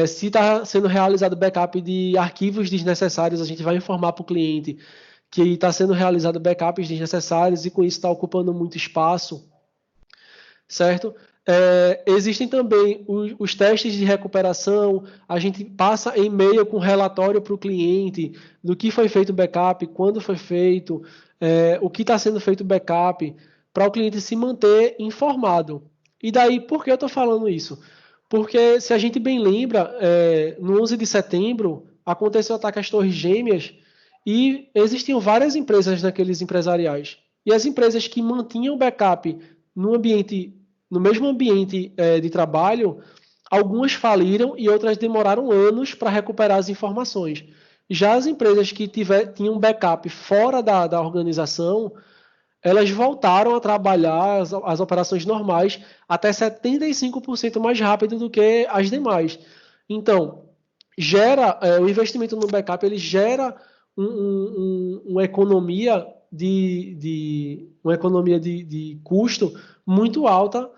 se está sendo realizado backup de arquivos desnecessários, a gente vai informar para o cliente que está sendo realizado backups desnecessários e com isso está ocupando muito espaço, certo? Existem também os testes de recuperação, a gente passa e-mail com relatório para o cliente do que foi feito backup, quando foi feito, o que está sendo feito backup, para o cliente se manter informado. E daí, por que eu estou falando isso? Porque, se a gente bem lembra, no 11 de setembro, aconteceu o ataque às Torres Gêmeas e existiam várias empresas naqueles empresariais. E as empresas que mantinham o backup no mesmo ambiente de trabalho, algumas faliram e outras demoraram anos para recuperar as informações. Já as empresas que tinham backup fora da organização, elas voltaram a trabalhar as operações normais até 75% mais rápido do que as demais. Então, o investimento no backup ele gera uma economia de custo muito alta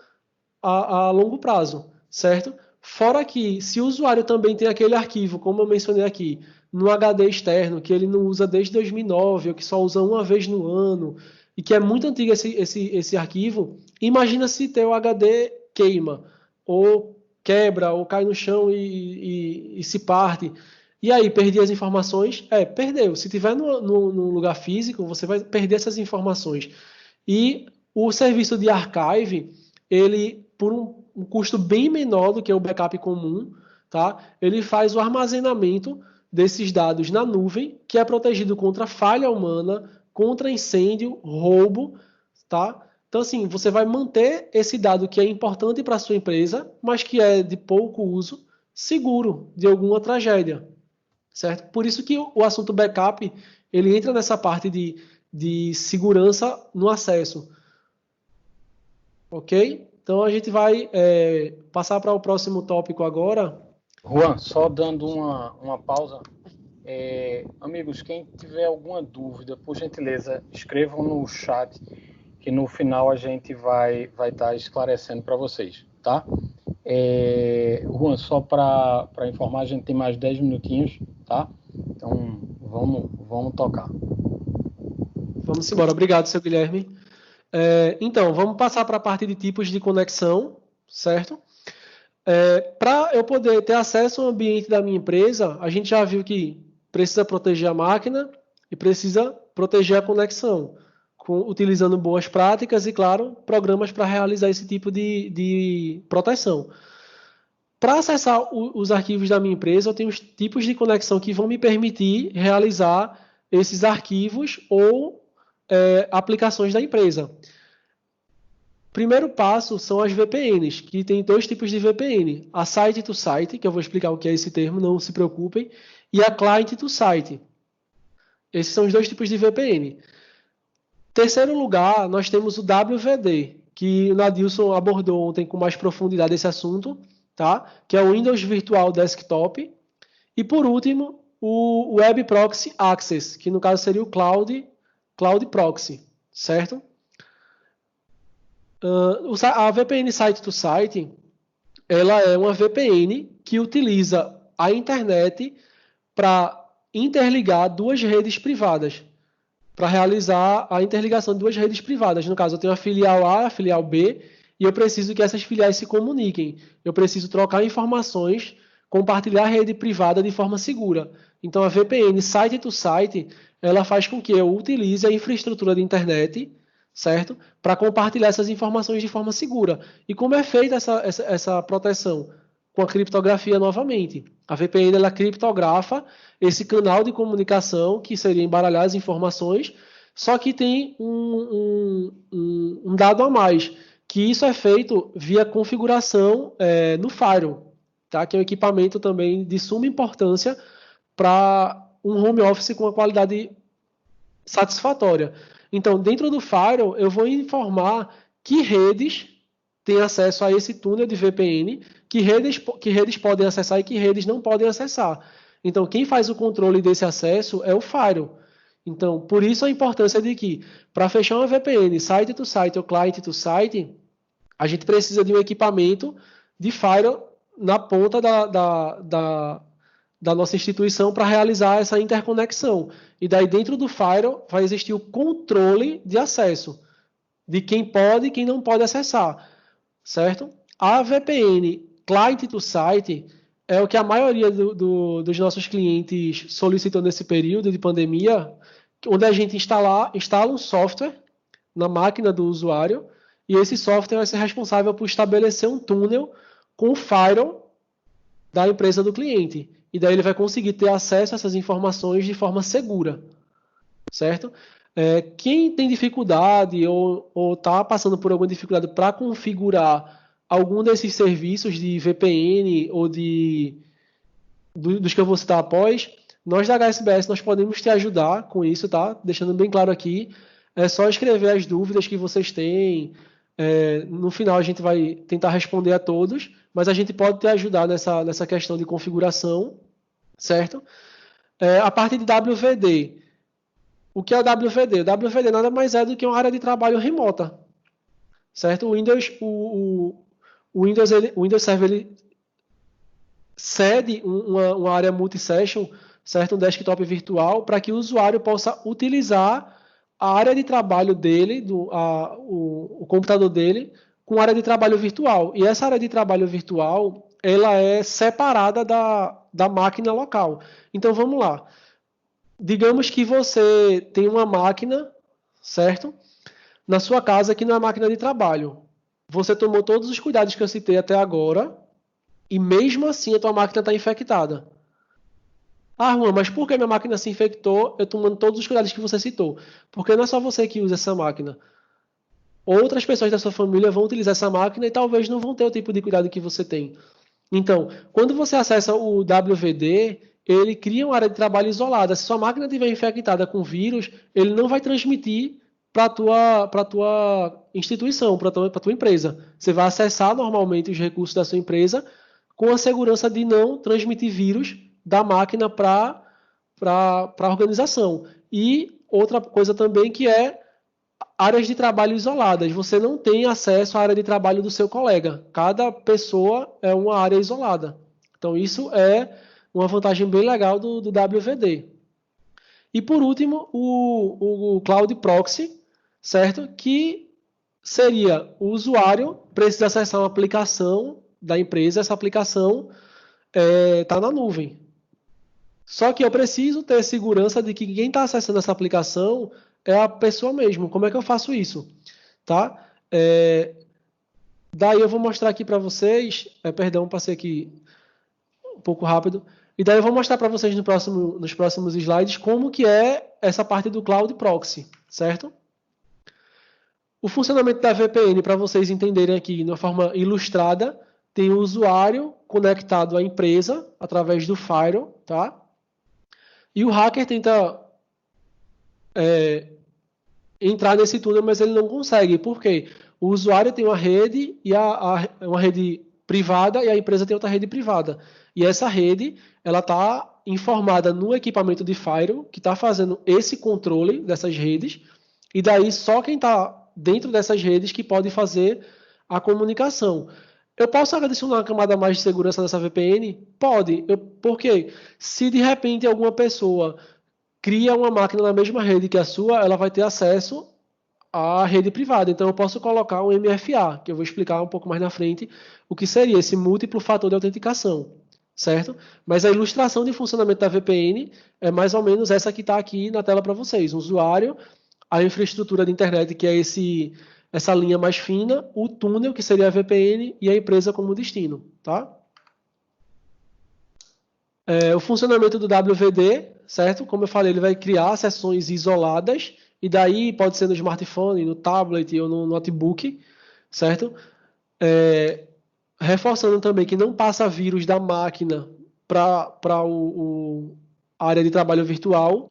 a longo prazo, certo? Fora que, se o usuário também tem aquele arquivo, como eu mencionei aqui, no HD externo, que ele não usa desde 2009, ou que só usa uma vez no ano, e que é muito antigo esse arquivo, imagina se teu HD queima, ou quebra, ou cai no chão e se parte. E aí, perdi as informações? Perdeu. Se tiver no lugar físico, você vai perder essas informações. E o serviço de archive, ele, por um custo bem menor do que o backup comum, tá? Ele faz o armazenamento desses dados na nuvem, que é protegido contra falha humana, contra incêndio, roubo, tá? Então, assim, você vai manter esse dado que é importante para a sua empresa, mas que é de pouco uso, seguro de alguma tragédia, certo? Por isso que o assunto backup, ele entra nessa parte de segurança no acesso, ok? Então, a gente vai passar para o próximo tópico agora. Juan, só dando uma pausa. Amigos, quem tiver alguma dúvida, por gentileza, escrevam no chat, que no final a gente vai estar esclarecendo para vocês, tá? Juan, só para informar, a gente tem mais 10 minutinhos, tá? Então, vamos tocar. Vamos embora. Obrigado, seu Guilherme. Então, vamos passar para a parte de tipos de conexão, certo? Para eu poder ter acesso ao ambiente da minha empresa, a gente já viu que precisa proteger a máquina e precisa proteger a conexão, utilizando boas práticas e, claro, programas para realizar esse tipo de proteção. Para acessar os arquivos da minha empresa, eu tenho os tipos de conexão que vão me permitir realizar esses arquivos ou aplicações da empresa. Primeiro passo são as VPNs, que tem dois tipos de VPN. A Site to Site, que eu vou explicar o que é esse termo, não se preocupem, e a Client to Site. Esses são os dois tipos de VPN. Terceiro lugar, nós temos o WVD, que o Nadilson abordou ontem com mais profundidade esse assunto, tá? Que é o Windows Virtual Desktop. E por último, o Web Proxy Access, que no caso seria o Cloud Proxy, certo? A VPN Site to Site, ela é uma VPN que utiliza a internet para interligar duas redes privadas, para realizar a interligação de duas redes privadas. No caso, eu tenho a filial A, a filial B, e eu preciso que essas filiais se comuniquem. Eu preciso trocar informações, compartilhar a rede privada de forma segura. Então, a VPN Site to Site, ela faz com que eu utilize a infraestrutura de internet, certo? Para compartilhar essas informações de forma segura. E como é feita essa proteção? Com a criptografia novamente. A VPN ela criptografa esse canal de comunicação, que seria embaralhar as informações, só que tem um dado a mais, que isso é feito via configuração no Firewall, tá? Que é um equipamento também de suma importância para um home office com uma qualidade satisfatória. Então, dentro do Firewall, eu vou informar que redes têm acesso a esse túnel de VPN, que redes podem acessar e que redes não podem acessar. Então, quem faz o controle desse acesso é o Firewall. Então, por isso a importância de que, para fechar uma VPN Site to Site ou Client to Site, a gente precisa de um equipamento de Firewall na ponta da nossa instituição para realizar essa interconexão. E daí dentro do Firewall vai existir o controle de acesso, de quem pode e quem não pode acessar, certo? A VPN Client to Site é o que a maioria dos nossos clientes solicitou nesse período de pandemia, onde a gente instala um software na máquina do usuário e esse software vai ser responsável por estabelecer um túnel com o Firewall da empresa do cliente. E daí ele vai conseguir ter acesso a essas informações de forma segura, certo? Quem tem dificuldade ou está passando por alguma dificuldade para configurar algum desses serviços de VPN ou dos que eu vou citar após, nós da HSBS nós podemos te ajudar com isso, tá? Deixando bem claro aqui, é só escrever as dúvidas que vocês têm. No final a gente vai tentar responder a todos, mas a gente pode te ajudar nessa questão de configuração, certo? A parte de WVD. O que é o WVD? O WVD nada mais é do que uma área de trabalho remota, certo? O Windows Server ele cede uma área multi-session, certo? Um desktop virtual, para que o usuário possa utilizar a área de trabalho dele, o computador dele, com área de trabalho virtual. E essa área de trabalho virtual, ela é separada da máquina local. Então, vamos lá. Digamos que você tem uma máquina, certo? Na sua casa, que não é máquina de trabalho. Você tomou todos os cuidados que eu citei até agora, e mesmo assim a tua máquina está infectada. Ah, Juan, mas por que minha máquina se infectou? Eu tomando todos os cuidados que você citou. Porque não é só você que usa essa máquina. Outras pessoas da sua família vão utilizar essa máquina e talvez não vão ter o tipo de cuidado que você tem. Então, quando você acessa o WVD, ele cria uma área de trabalho isolada. Se sua máquina estiver infectada com vírus, ele não vai transmitir para a tua instituição, para a tua empresa. Você vai acessar normalmente os recursos da sua empresa com a segurança de não transmitir vírus da máquina para a organização. E outra coisa também que é áreas de trabalho isoladas. Você não tem acesso à área de trabalho do seu colega. Cada pessoa é uma área isolada. Então, isso é uma vantagem bem legal do WVD. E, por último, o Cloud Proxy, certo? Que seria o usuário precisa acessar uma aplicação da empresa, essa aplicação está na nuvem. Só que eu preciso ter segurança de que quem está acessando essa aplicação é a pessoa mesmo. Como é que eu faço isso? Tá? Daí eu vou mostrar aqui para vocês. Perdão, passei aqui um pouco rápido. E daí eu vou mostrar para vocês nos próximos slides como que é essa parte do Cloud Proxy, certo? O funcionamento da VPN, para vocês entenderem aqui de uma forma ilustrada, tem o usuário conectado à empresa através do firewall, tá? E o hacker tenta entrar nesse túnel, mas ele não consegue. Por quê? O usuário tem uma rede uma rede privada e a empresa tem outra rede privada. E essa rede ela está informada no equipamento de firewall que está fazendo esse controle dessas redes. E daí só quem está dentro dessas redes que pode fazer a comunicação. Eu posso adicionar uma camada mais de segurança nessa VPN? Pode. Por quê? Se de repente alguma pessoa cria uma máquina na mesma rede que a sua, ela vai ter acesso à rede privada. Então eu posso colocar um MFA, que eu vou explicar um pouco mais na frente o que seria esse múltiplo fator de autenticação, certo? Mas a ilustração de funcionamento da VPN é mais ou menos essa que está aqui na tela para vocês. O usuário, a infraestrutura de internet, que é essa linha mais fina, o túnel, que seria a VPN, e a empresa como destino, tá? O funcionamento do WVD, certo? Como eu falei, ele vai criar sessões isoladas, e daí pode ser no smartphone, no tablet ou no notebook, certo? Reforçando também que não passa vírus da máquina para a área de trabalho virtual.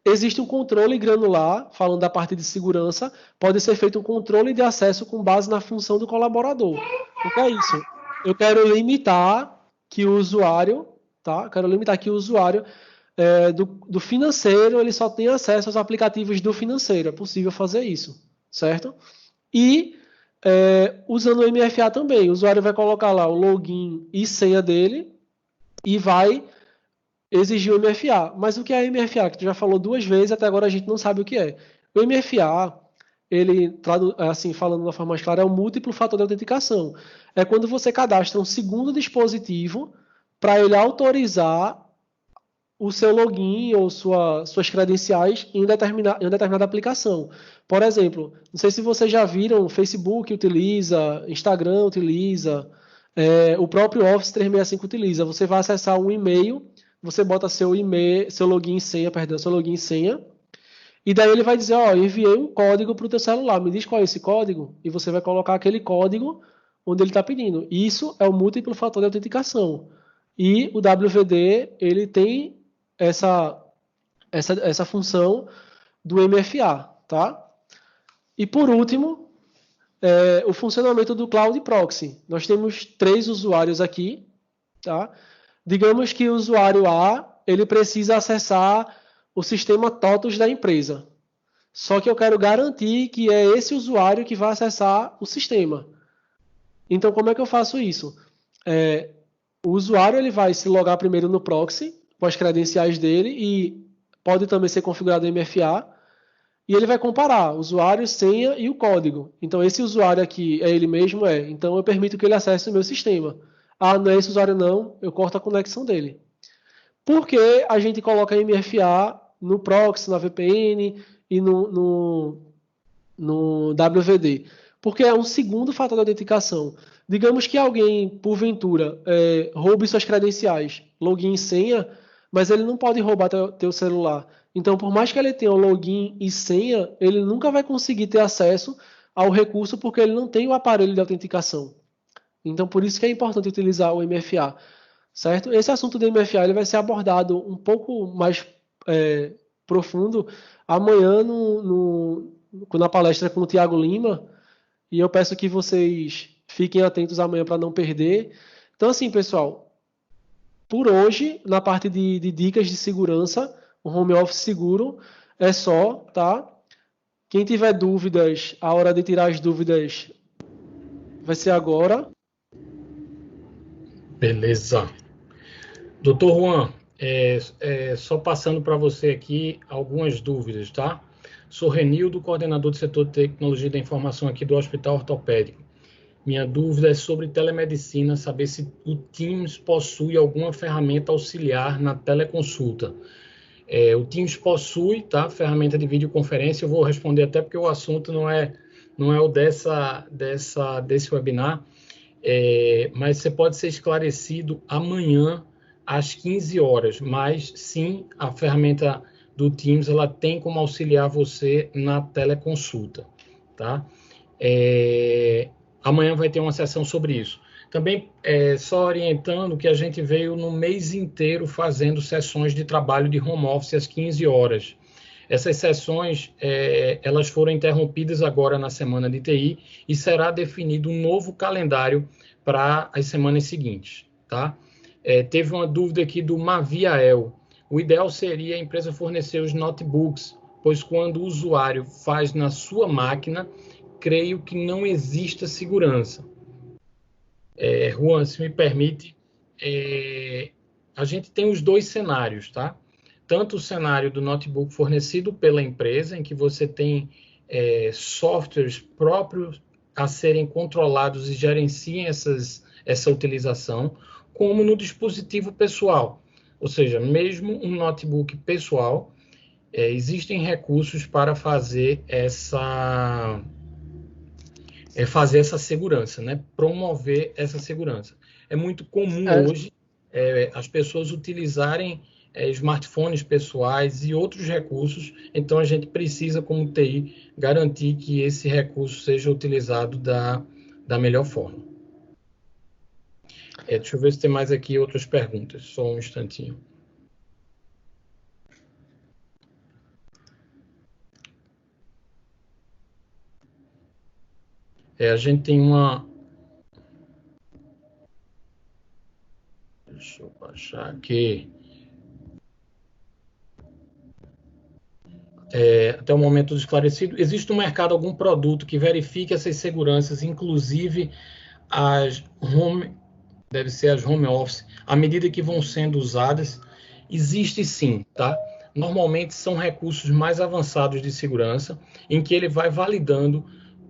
Existe um controle granular, falando da parte de segurança, pode ser feito um controle de acesso com base na função do colaborador. O que é isso? Eu quero limitar que o usuário, tá? Quero limitar que o usuário do financeiro ele só tenha acesso aos aplicativos do financeiro. É possível fazer isso, certo? E usando o MFA também, o usuário vai colocar lá o login e senha dele e vai exigir o MFA. Mas o que é MFA? Que tu já falou 2 vezes, até agora a gente não sabe o que é. O MFA, ele, assim, falando de uma forma mais clara, é um múltiplo fator de autenticação. É quando você cadastra um segundo dispositivo para ele autorizar o seu login ou suas credenciais em determinada aplicação. Por exemplo, não sei se vocês já viram, Facebook utiliza, Instagram utiliza, o próprio Office 365 utiliza. Você vai acessar um e-mail, você bota seu e-mail, seu login e senha, E daí ele vai dizer, ó, enviei um código para o teu celular, me diz qual é esse código, e você vai colocar aquele código onde ele está pedindo. Isso é o múltiplo fator de autenticação. E o WVD, ele tem essa função do MFA, tá? E por último, o funcionamento do Cloud Proxy. Nós temos 3 usuários aqui, tá? Digamos que o usuário A, ele precisa acessar o sistema TOTUS da empresa. Só que eu quero garantir que é esse usuário que vai acessar o sistema. Então, como é que eu faço isso? O usuário ele vai se logar primeiro no proxy, com as credenciais dele, e pode também ser configurado em MFA, e ele vai comparar o usuário, senha e o código. Então, esse usuário aqui é ele mesmo? Então, eu permito que ele acesse o meu sistema. Ah, não é esse usuário não, eu corto a conexão dele. Por que a gente coloca MFA no proxy, na VPN e no WVD? Porque é um segundo fator de autenticação. Digamos que alguém, porventura, roube suas credenciais, login e senha, mas ele não pode roubar teu celular. Então, por mais que ele tenha o login e senha, ele nunca vai conseguir ter acesso ao recurso porque ele não tem o aparelho de autenticação. Então, por isso que é importante utilizar o MFA, certo? Esse assunto do MFA ele vai ser abordado um pouco mais profundo amanhã na palestra com o Tiago Lima, e eu peço que vocês fiquem atentos amanhã para não perder. Então, assim, pessoal, por hoje, na parte de dicas de segurança, o home office seguro é só, tá? Quem tiver dúvidas, a hora de tirar as dúvidas vai ser agora. Beleza. Doutor Juan, só passando para você aqui algumas dúvidas, tá? Sou Renildo, coordenador do setor de tecnologia da informação aqui do Hospital Ortopédico. Minha dúvida é sobre telemedicina, saber se o Teams possui alguma ferramenta auxiliar na teleconsulta. O Teams possui, tá? Ferramenta de videoconferência, eu vou responder até porque o assunto não é o desse webinar, mas você pode ser esclarecido amanhã às 15 horas, mas sim, a ferramenta do Teams, ela tem como auxiliar você na teleconsulta, tá? Amanhã vai ter uma sessão sobre isso. Também, só orientando que a gente veio no mês inteiro fazendo sessões de trabalho de home office às 15 horas. Essas sessões, elas foram interrompidas agora na semana de TI e será definido um novo calendário para as semanas seguintes, tá? Teve uma dúvida aqui do Maviael. O ideal seria a empresa fornecer os notebooks, pois quando o usuário faz na sua máquina, creio que não exista segurança. Juan, se me permite, a gente tem os 2 cenários, tá? Tanto o cenário do notebook fornecido pela empresa, em que você tem softwares próprios a serem controlados e gerenciem essa utilização, como no dispositivo pessoal. Ou seja, mesmo um notebook pessoal, existem recursos para fazer essa segurança, né? Promover essa segurança. É muito comum hoje as pessoas utilizarem smartphones pessoais e outros recursos, então a gente precisa, como TI, garantir que esse recurso seja utilizado da melhor forma. Deixa eu ver se tem mais aqui outras perguntas, só um instantinho. A gente tem uma... Deixa eu baixar aqui. Até o momento esclarecido, existe no mercado algum produto que verifique essas seguranças, inclusive as home office, à medida que vão sendo usadas? Existe sim, tá? Normalmente são recursos mais avançados de segurança, em que ele vai validando,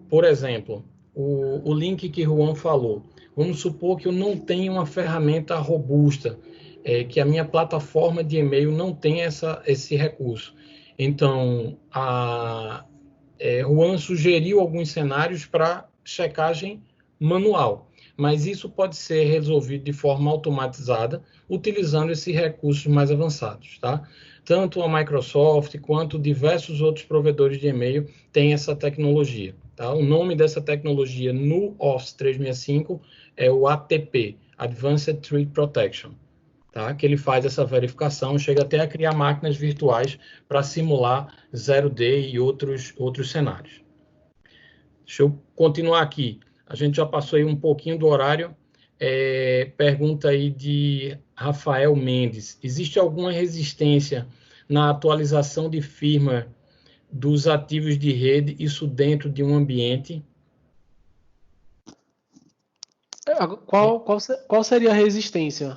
por exemplo, o link que Juan falou. Vamos supor que eu não tenho uma ferramenta robusta, que a minha plataforma de e-mail não tem esse recurso. Então, Juan sugeriu alguns cenários para checagem manual. mas isso pode ser resolvido de forma automatizada, utilizando esses recursos mais avançados, tá? Tanto a Microsoft quanto diversos outros provedores de e-mail têm essa tecnologia, tá? O nome dessa tecnologia no Office 365 é o ATP, Advanced Threat Protection, tá? Que ele faz essa verificação, chega até a criar máquinas virtuais para simular 0D e outros cenários. Deixa eu continuar aqui. A gente já passou aí um pouquinho do horário. Pergunta aí de Rafael Mendes. Existe alguma resistência na atualização de firmware dos ativos de rede, isso dentro de um ambiente? Qual seria a resistência?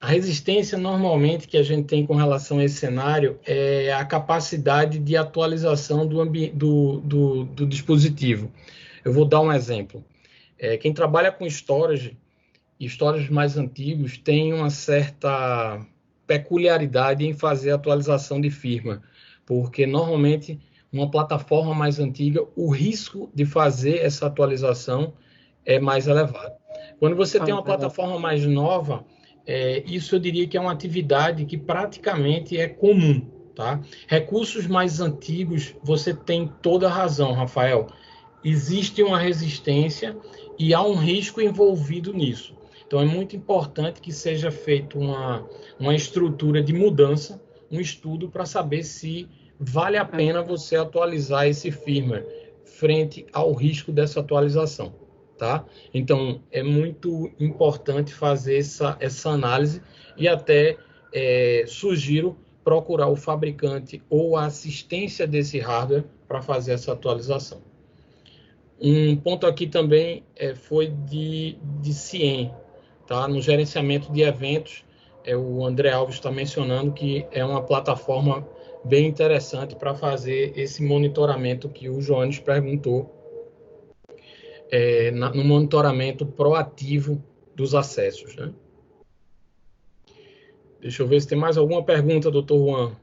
A resistência, normalmente, que a gente tem com relação a esse cenário é a capacidade de atualização do dispositivo. Eu vou dar um exemplo. Quem trabalha com storage mais antigos, tem uma certa peculiaridade em fazer atualização de firmware, porque, normalmente, uma plataforma mais antiga, o risco de fazer essa atualização é mais elevado. Quando você tem uma plataforma mais nova, isso eu diria que é uma atividade que praticamente é comum, tá? Recursos mais antigos, você tem toda a razão, Rafael. Existe uma resistência e há um risco envolvido nisso. Então, é muito importante que seja feita uma estrutura de mudança, um estudo para saber se vale a pena você atualizar esse firmware frente ao risco dessa atualização. Tá? Então, é muito importante fazer essa análise e até sugiro procurar o fabricante ou a assistência desse hardware para fazer essa atualização. Um ponto aqui também foi de CIEM, tá? No gerenciamento de eventos, o André Alves está mencionando que é uma plataforma bem interessante para fazer esse monitoramento que o Joanes perguntou, no monitoramento proativo dos acessos, né? Deixa eu ver se tem mais alguma pergunta, doutor Juan.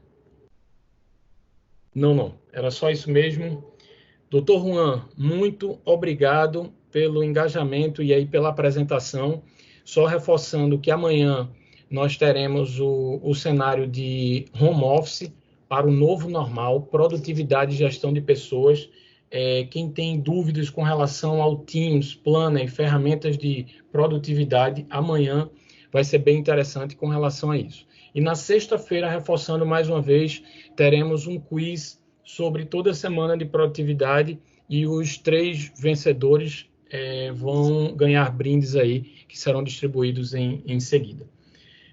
Não. Era só isso mesmo. Doutor Juan, muito obrigado pelo engajamento e aí pela apresentação. Só reforçando que amanhã nós teremos o cenário de home office para o novo normal, produtividade e gestão de pessoas. Quem tem dúvidas com relação ao Teams, Planner e ferramentas de produtividade, amanhã vai ser bem interessante com relação a isso. E na sexta-feira, reforçando mais uma vez, teremos um quiz sobre toda a semana de produtividade e os 3 vencedores vão ganhar brindes aí que serão distribuídos em seguida.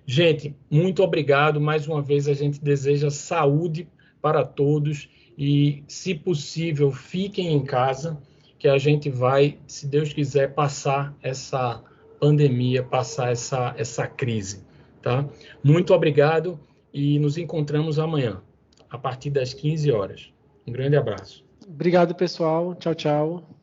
Gente, muito obrigado. Mais uma vez, a gente deseja saúde para todos. E, se possível, fiquem em casa, que a gente vai, se Deus quiser, passar essa pandemia, passar essa crise, tá? Muito obrigado e nos encontramos amanhã, a partir das 15 horas. Um grande abraço. Obrigado, pessoal. Tchau, tchau.